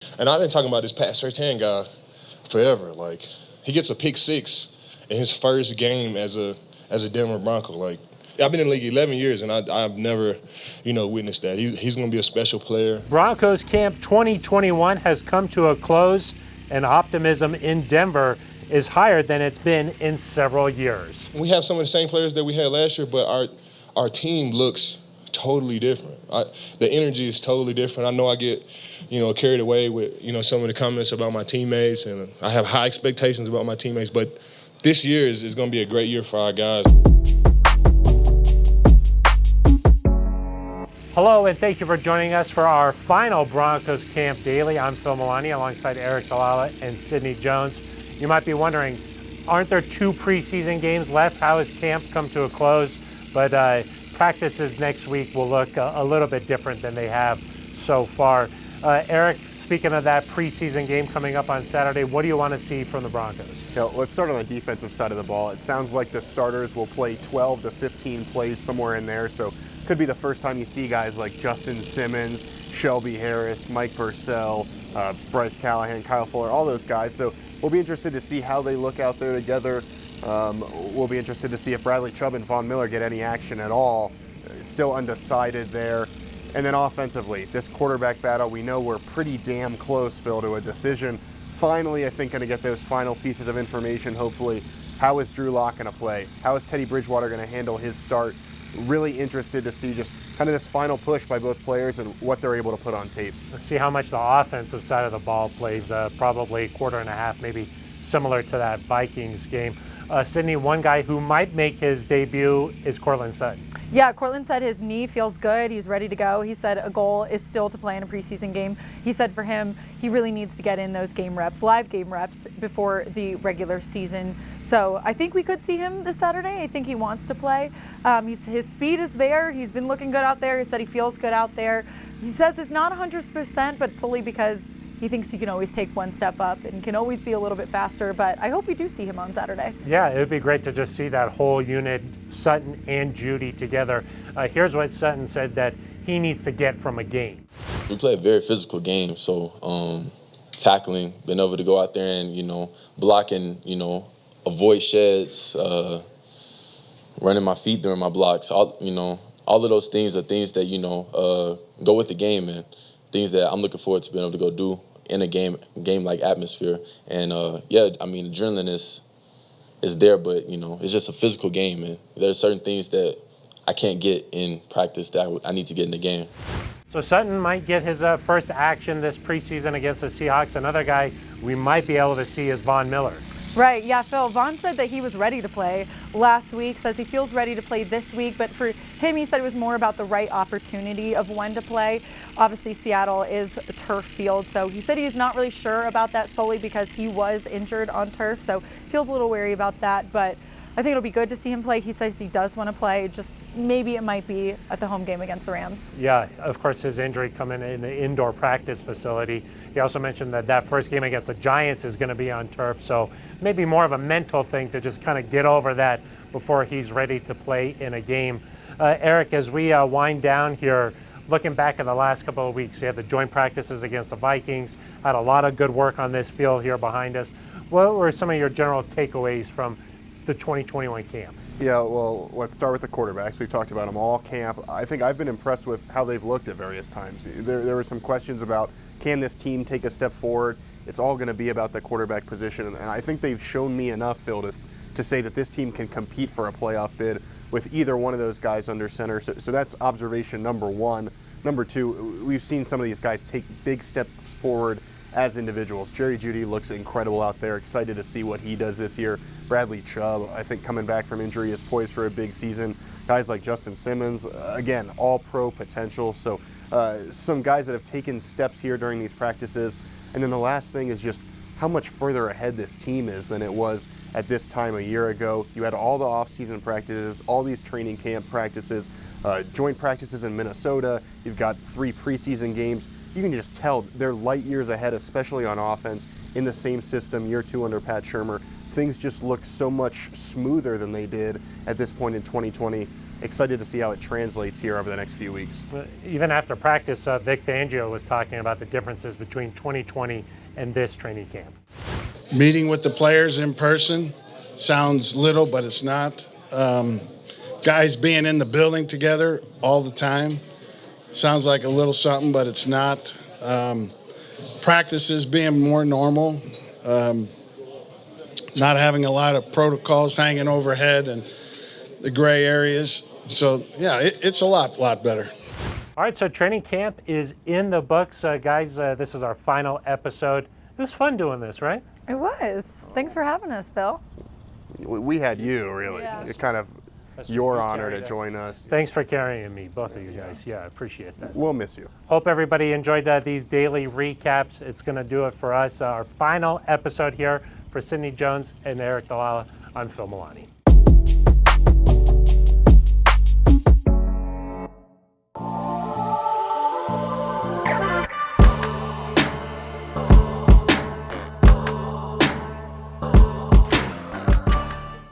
And I've been talking about this Pat Surtain guy forever. Like, he gets a pick six in his first game as a Denver Bronco. Like, I've been in the league 11 years, and I've never, witnessed that. He's going to be a special player. Broncos camp 2021 has come to a close, and optimism in Denver is higher than it's been in several years. We have some of the same players that we had last year, but our team looks totally different. The energy is totally different. I know I get, carried away with, some of the comments about my teammates, and I have high expectations about my teammates, but this year is going to be a great year for our guys. Hello, and thank you for joining us for our final Broncos Camp Daily. I'm Phil Milani alongside Eric Dalala and Sidney Jones. You might be wondering, aren't there 2 preseason games left? How has camp come to a close? But practices next week will look a little bit different than they have so far. Eric, speaking of that preseason game coming up on Saturday, what do you want to see from the Broncos? Let's start on the defensive side of the ball. It sounds like the starters will play 12 to 15 plays somewhere in there, so could be the first time you see guys like Justin Simmons, Shelby Harris, Mike Purcell, Bryce Callahan, Kyle Fuller, all those guys. So we'll be interested to see how they look out there together. We'll be interested to see if Bradley Chubb and Von Miller get any action at all. Still undecided there. And then offensively, this quarterback battle, we know we're pretty damn close, Phil, to a decision. Finally, I think, going to get those final pieces of information, hopefully. How is Drew Lock going to play? How is Teddy Bridgewater going to handle his start? Really interested to see just kind of this final push by both players and what they're able to put on tape. Let's see how much the offensive side of the ball plays, probably a quarter and a half, maybe similar to that Vikings game. Sidney, one guy who might make his debut is Courtland Sutton. Yeah, Courtland said his knee feels good. He's ready to go. He said a goal is still to play in a preseason game. He said for him, he really needs to get in those game reps, live game reps, before the regular season. So I think we could see him this Saturday. I think he wants to play. His speed is there. He's been looking good out there. He said he feels good out there. He says it's not 100%, but solely because he thinks he can always take one step up and can always be a little bit faster, but I hope we do see him on Saturday. Yeah, it would be great to just see that whole unit, Sutton and Judy, together. Here's what Sutton said that he needs to get from a game. We play a very physical game, so tackling, being able to go out there and, block and, avoid sheds, running my feet during my blocks, all of those things are things that, go with the game and things that I'm looking forward to being able to go do in a game-like atmosphere. And, adrenaline is there, but, it's just a physical game. And there's certain things that I can't get in practice that I need to get in the game. So Sutton might get his first action this preseason against the Seahawks. Another guy we might be able to see is Von Miller. Right, yeah, Phil. Von said that he was ready to play last week, says he feels ready to play this week, but for him, he said it was more about the right opportunity of when to play. Obviously, Seattle is a turf field, so he said he's not really sure about that solely because he was injured on turf, so feels a little wary about that, but I think it'll be good to see him play. He says he does want to play, just maybe it might be at the home game against the Rams. Yeah, of course, his injury coming in the indoor practice facility. He also mentioned that first game against the Giants is going to be on turf, so maybe more of a mental thing to just kind of get over that before he's ready to play in a game. Eric, as we wind down here, looking back at the last couple of weeks, you had the joint practices against the Vikings, had a lot of good work on this field here behind us. What were some of your general takeaways from the 2021 camp? Yeah, well, let's start with the quarterbacks. We've talked about them all camp. I think I've been impressed with how they've looked at various times. There were some questions about, can this team take a step forward? It's all going to be about the quarterback position, and I think they've shown me enough, Phil, to say that this team can compete for a playoff bid with either one of those guys under center. So that's observation number one. Number two, we've seen some of these guys take big steps forward as individuals. Jerry Jeudy looks incredible out there. Excited to see what he does this year. Bradley Chubb, I think coming back from injury, is poised for a big season. Guys like Justin Simmons, again, all pro potential. So some guys that have taken steps here during these practices. And then the last thing is just how much further ahead this team is than it was at this time a year ago. You had all the off-season practices, all these training camp practices, joint practices in Minnesota. You've got 3 preseason games. You can just tell they're light years ahead, especially on offense, in the same system, year 2 under Pat Shurmur. Things just look so much smoother than they did at this point in 2020. excited to see how it translates here over the next few weeks. Even after practice, Vic Fangio was talking about the differences between 2020 and this training camp. Meeting with the players in person sounds little, but it's not. Guys being in the building together all the time sounds like a little something, but it's not. Practices being more normal, not having a lot of protocols hanging overhead and the gray areas. So, yeah, it's a lot better. All right, so training camp is in the books. Guys, this is our final episode. It was fun doing this, right? It was. Thanks for having us, Phil. We had you, really. Yeah. It's kind of your honor to join us. Thanks for carrying me, both of you guys. Yeah, I appreciate that. We'll miss you. Hope everybody enjoyed these daily recaps. It's going to do it for us. Our final episode here for Sidney Jones and Eric Dalala. I'm Phil Milani.